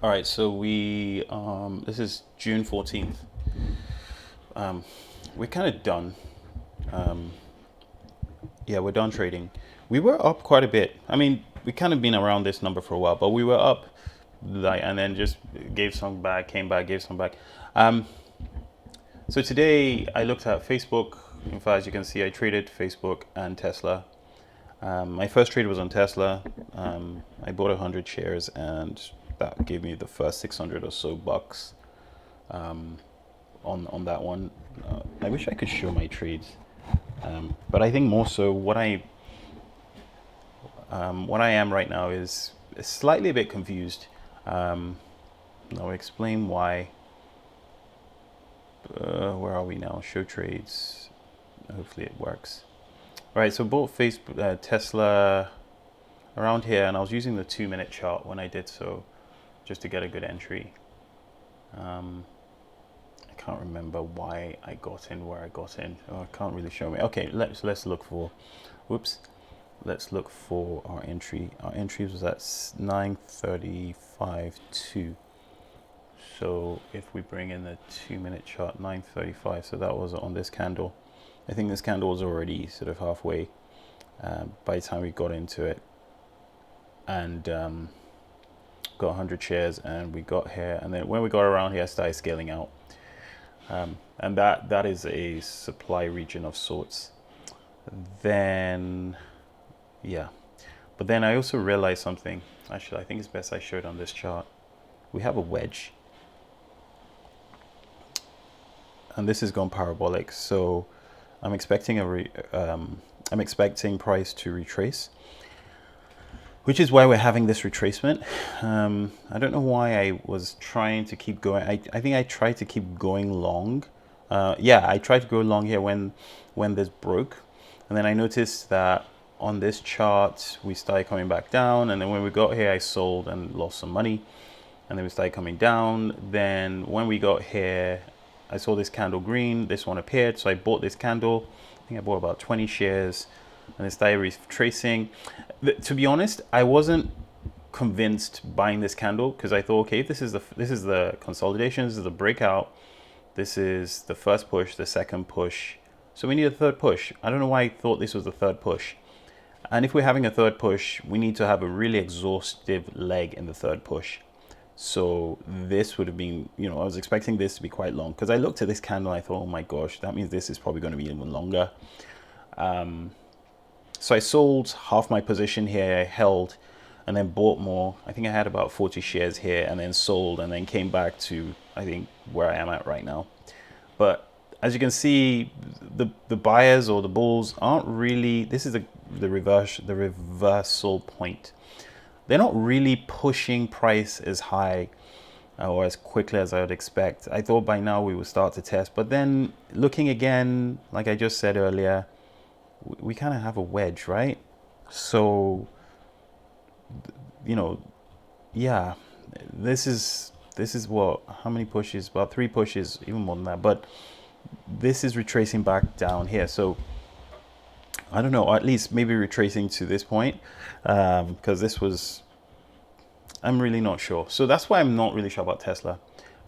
All right, so we this is June 14th. We're kind of done. Um, yeah, we're done trading. We were up quite a bit. I mean, we kind of been around this number for a while, but we were up, like, and then just gave some back, came back, gave some back. Um, so today I looked at Facebook. In fact, as you can see, I traded Facebook and Tesla. My first trade was on Tesla. I bought 100 shares, and that gave me the first 600 or so bucks on that one. I wish I could show my trades, but I think more so what I am right now is slightly a bit confused. I'll explain why. Where are we now? Show trades. Hopefully it works. All right, so bought Facebook, Tesla around here, and I was using the 2-minute chart when I did so, just to get a good entry. I can't remember why I got in where I got in. Oh, I can't really show me. Okay, let's look for. Whoops. Let's look for our entry. Our entry was at 9:35.2. So if we bring in the 2-minute chart, 9:35. So that was on this candle. I think this candle was already sort of halfway by the time we got into it, and got 100 shares, and we got here, and then when we got around here, I started scaling out, and that is a supply region of sorts. Then, yeah, but then I also realized something. Actually, I think it's best I show it on this chart. We have a wedge, and this has gone parabolic, so I'm expecting I'm expecting price to retrace, which is why we're having this retracement. I don't know why I was trying to keep going. I think I tried to keep going long. Yeah, I tried to go long here when this broke, and then I noticed that on this chart we started coming back down, and then when we got here I sold and lost some money, and then we started coming down. Then when we got here, I saw this candle green, this one appeared, so I bought this candle. I think I bought about 20 shares, and it started retracing. To be honest, I wasn't convinced buying this candle, because I thought, okay, this is the consolidation, this is the breakout, this is the first push, the second push, so we need a third push. I don't know why I thought this was the third push. And if we're having a third push, we need to have a really exhaustive leg in the third push. So this would have been, I was expecting this to be quite long, because I looked at this candle and I thought, oh my gosh, that means this is probably going to be even longer. So I sold half my position here, I held, and then bought more. I think I had about 40 shares here, and then sold, and then came back to, I think, where I am at right now. But as you can see, the buyers or the bulls aren't really, this is the reversal point. They're not really pushing price as high or as quickly as I would expect. I thought by now we would start to test, but then looking again, like I just said earlier, we kind of have a wedge, right? So, yeah, this is what, how many pushes? About 3 pushes, even more than that. But this is retracing back down here. So I don't know, or at least maybe retracing to this point, because this was, I'm really not sure. So that's why I'm not really sure about Tesla.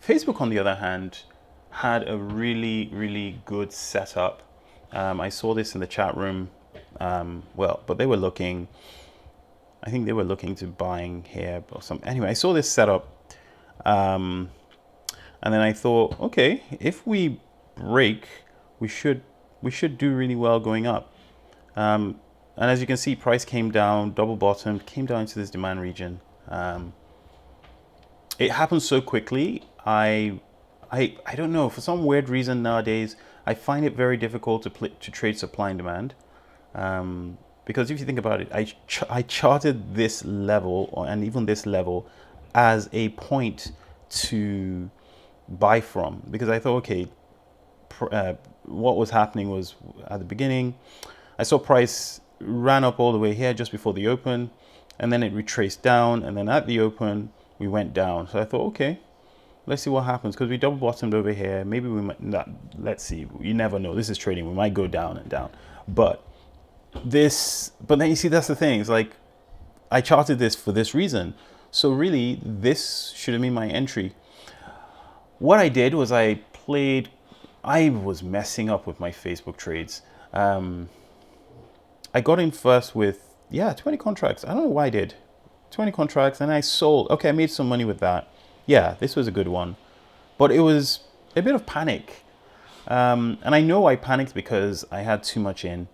Facebook, on the other hand, had a really, really good setup. I saw this in the chat room. But they were looking, I think they were looking to buying here or something. Anyway, I saw this setup, and then I thought, okay, if we break, we should do really well going up. And as you can see, price came down, double bottomed, came down into this demand region. It happened so quickly. I don't know, for some weird reason nowadays, I find it very difficult to trade supply and demand. Because if you think about it, I charted this level and even this level as a point to buy from, because I thought, okay, what was happening was at the beginning, I saw price ran up all the way here just before the open, and then it retraced down, and then at the open we went down. So I thought, okay, let's see what happens, because we double bottomed over here. Maybe we might not, let's see, you never know, this is trading, we might go down and down. But then you see, that's the thing, it's like I charted this for this reason. So really, this should have been my entry. What I did was I was messing up with my Facebook trades. I got in first with, 20 contracts. I don't know why I did. 20 contracts, and I sold. Okay, I made some money with that. Yeah, this was a good one. But it was a bit of panic. And I know I panicked because I had too much in,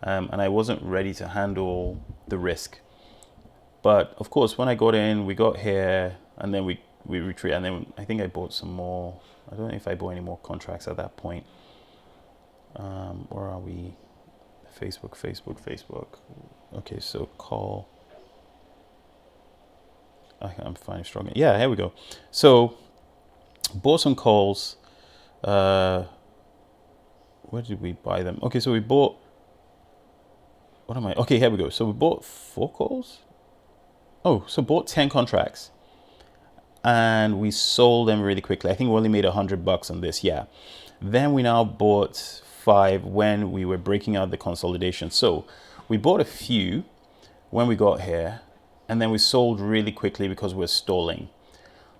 and I wasn't ready to handle the risk. But of course, when I got in, we got here, and then we retreat, and then I think I bought some more. I don't know if I bought any more contracts at that point. Where are we? Facebook. Okay, so call. I'm finding struggling. Yeah, here we go. So bought some calls. Where did we buy them? Okay, so we bought. What am I? Okay, here we go. So we bought 4 calls. Oh, so bought 10 contracts, and we sold them really quickly. I think we only made $100 on this. Yeah. Then we now bought 5 when we were breaking out the consolidation. So we bought a few when we got here, and then we sold really quickly because we're stalling.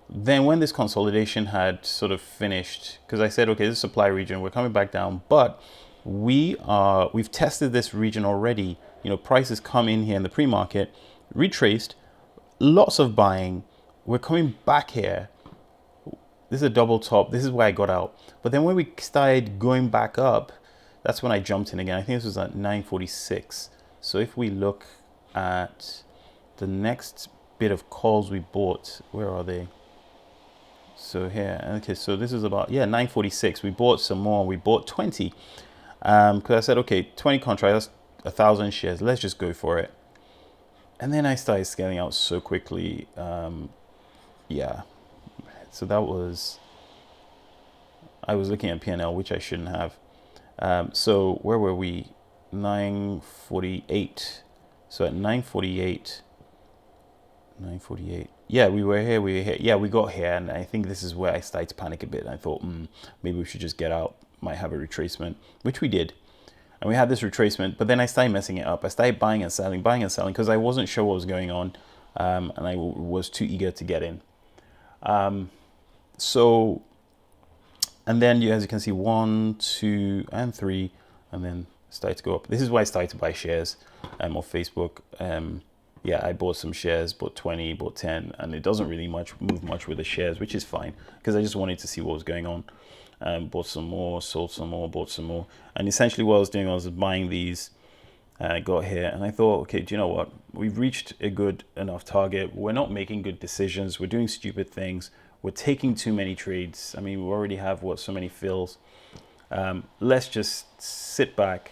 Then when this consolidation had sort of finished, because I said, okay, this is supply region, we're coming back down, but we've tested this region already. Prices come in here in the pre-market, retraced, lots of buying. We're coming back here. This is a double top. This is where I got out. But then when we started going back up, that's when I jumped in again. I think this was at 946. So if we look at the next bit of calls we bought, where are they? So here, okay, so this is about, 946. We bought some more. We bought 20. Because I said, okay, 20 contracts, that's 1,000 shares. Let's just go for it. And then I started scaling out so quickly. So that was, I was looking at P&L, which I shouldn't have. So where were we? 948. So at 948. Yeah, we were here. Yeah, we got here, and I think this is where I started to panic a bit. I thought, maybe we should just get out. Might have a retracement, which we did. And we had this retracement, but then I started messing it up. I started buying and selling, because I wasn't sure what was going on, and I was too eager to get in. And then as you can see, 1, 2, and 3, and then started to go up. This is why I started to buy shares of Facebook. I bought some shares, bought 20, bought 10, and it doesn't really move much with the shares, which is fine, because I just wanted to see what was going on. Bought some more, sold some more, bought some more. And essentially what I was doing, I was buying these. I got here and I thought, okay, do you know what? We've reached a good enough target. We're not making good decisions. We're doing stupid things. We're taking too many trades. I mean, we already have so many fills. Let's just sit back.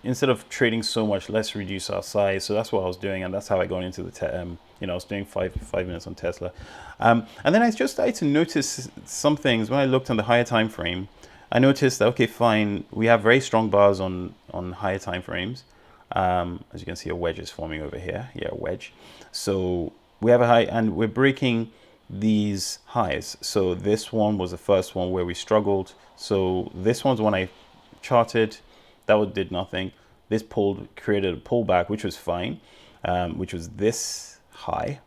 Instead of trading so much, let's reduce our size. So that's what I was doing, and that's how I got into the I was doing five minutes on Tesla, and then I just started to notice some things when I looked on the higher time frame. I noticed that, okay, fine, we have very strong bars on higher time frames. As you can see, a wedge is forming over here. Yeah, a wedge. So we have a high, and we're breaking these highs. So this one was the first one where we struggled. So this one's when I charted. That did nothing. This created a pullback, which was fine, which was this high.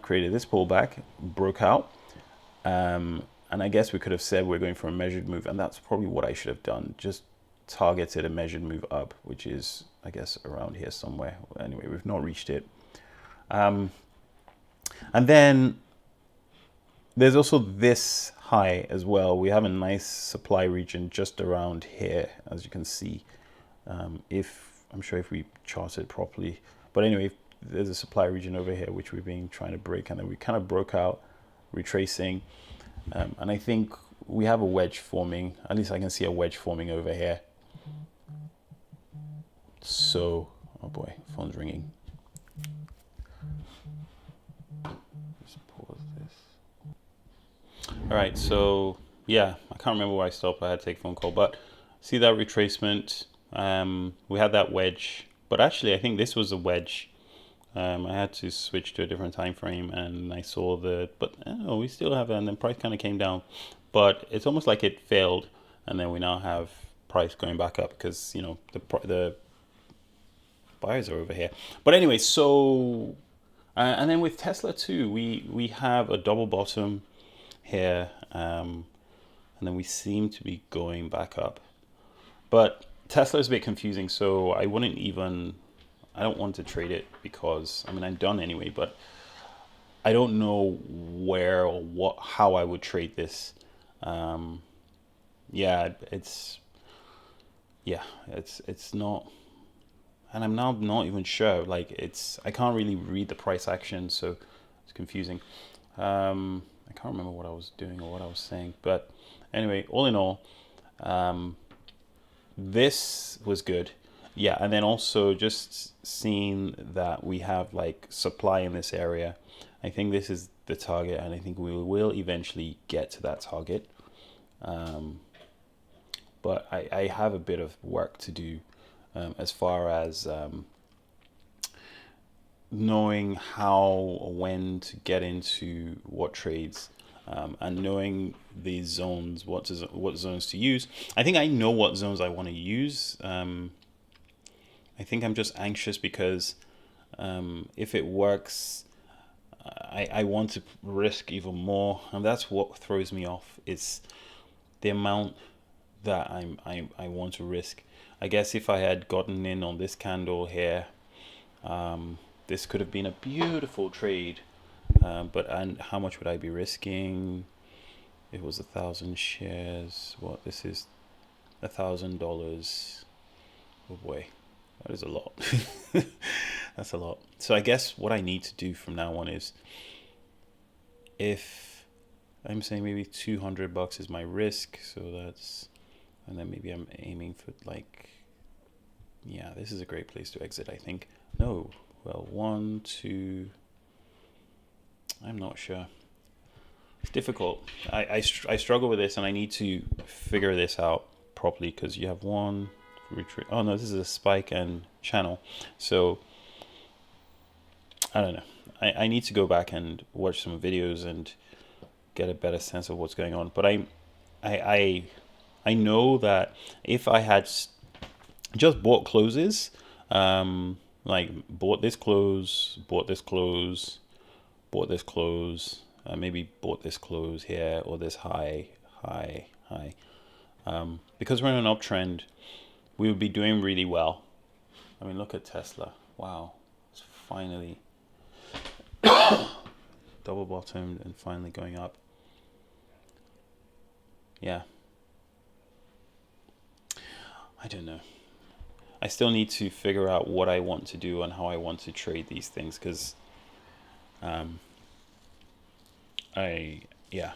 Created this pullback, broke out. And I guess we could have said we're going for a measured move, and that's probably what I should have done. Just targeted a measured move up, which is, I guess, around here somewhere. Anyway, we've not reached it. And then there's also this high as well. We have a nice supply region just around here, as you can see. I'm sure if we chart it properly, but anyway, there's a supply region over here which we've been trying to break, and then we kind of broke out, retracing, and I think we have a wedge forming. At least I can see a wedge forming over here. So, oh boy, phone's ringing. All right, so yeah, I can't remember why I stopped. I had to take a phone call, but see that retracement. We had that wedge, but actually I think this was a wedge. I had to switch to a different time frame, and I saw we still have it, and then price kind of came down, but it's almost like it failed, and then we now have price going back up because the buyers are over here. But anyway, so And then with Tesla too, we have a double bottom here, and then we seem to be going back up. But Tesla is a bit confusing, so I wouldn't even. I don't want to trade it because I mean I'm done anyway. But I don't know where or how I would trade this. Um, yeah, it's not, and I'm now not even sure. Like I can't really read the price action, so it's confusing. I can't remember what I was doing or what I was saying, but anyway, all in all, this was good. Yeah, and then also just seeing that we have like supply in this area. I think this is the target, and I think we will eventually get to that target. But I have a bit of work to do as far as knowing how or when to get into what trades, and knowing the zones, what zones to use. I think I know what zones I want to use. I think I'm just anxious because if it works, I want to risk even more, and that's what throws me off. It's the amount that I want to risk. I guess if I had gotten in on this candle here, this could have been a beautiful trade. And how much would I be risking? It was 1,000 shares. What this is, $1,000. Oh boy, that is a lot. That's a lot. So I guess what I need to do from now on is, if I'm saying maybe $200 is my risk, so that's, and then maybe I'm aiming for like, yeah, this is a great place to exit, I think. No, well, 1, 2, I'm not sure. It's difficult. I struggle with this, and I need to figure this out properly, because you have one retreat. Oh no, this is a spike and channel. So I don't know. I need to go back and watch some videos and get a better sense of what's going on. But I know that if I had just bought closes, like bought this close, bought this close, bought this close, maybe bought this close here, or this high, high, high. Because we're in an uptrend, we would be doing really well. I mean, look at Tesla. Wow, it's finally double bottomed and finally going up. Yeah. I don't know. I still need to figure out what I want to do and how I want to trade these things, because yeah.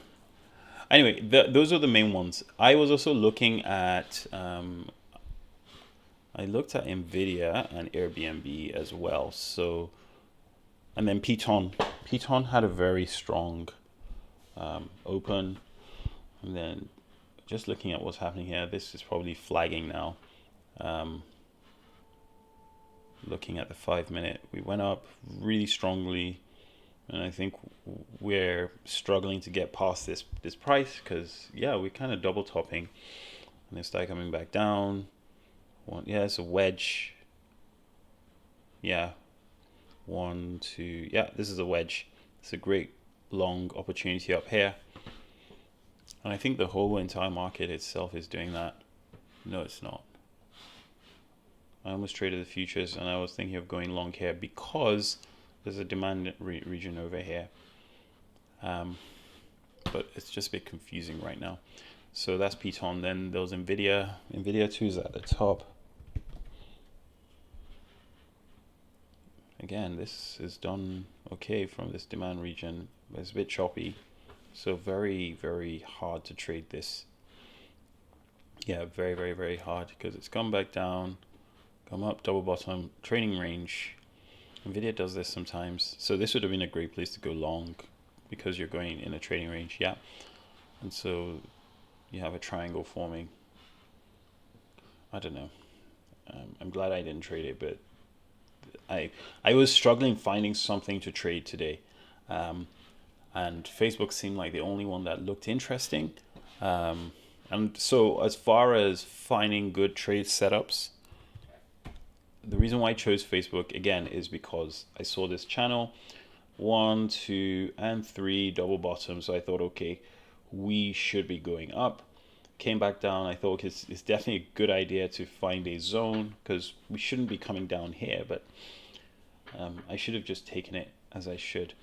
Anyway, those are the main ones. I was also looking at I looked at Nvidia and Airbnb as well. So, and then Piton had a very strong open, and then just looking at what's happening here, this is probably flagging now. Looking at the 5-minute, we went up really strongly, and I think we're struggling to get past this price, because yeah, we're kind of double topping, and they start coming back down. Yeah, it's a wedge. Yeah, 1, 2. Yeah, this is a wedge. It's a great long opportunity up here, and I think the whole entire market itself is doing that. No, it's not. I almost traded the futures, and I was thinking of going long here because there's a demand region over here. But it's just a bit confusing right now. So that's Piton. Then there was Nvidia. Nvidia 2 is at the top. Again, this is done okay from this demand region, but it's a bit choppy. So very, very hard to trade this. Yeah, very, very, very hard, because it's gone back down, come up, double bottom, trading range. Nvidia does this sometimes. So this would have been a great place to go long, because you're going in a trading range, yeah. And so you have a triangle forming. I don't know. I'm glad I didn't trade it, but I was struggling finding something to trade today. And Facebook seemed like the only one that looked interesting. And so as far as finding good trade setups, the reason why I chose Facebook again is because I saw this channel. 1, 2, and 3 double bottoms. So I thought, okay, we should be going up. Came back down. I thought it's definitely a good idea to find a zone because we shouldn't be coming down here, but I should have just taken it as I should.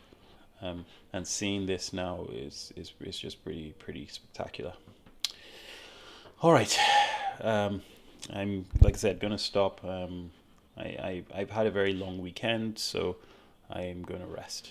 And seeing this now is just pretty spectacular. All right, I'm, like I said, gonna stop. I've had a very long weekend, so I am gonna rest.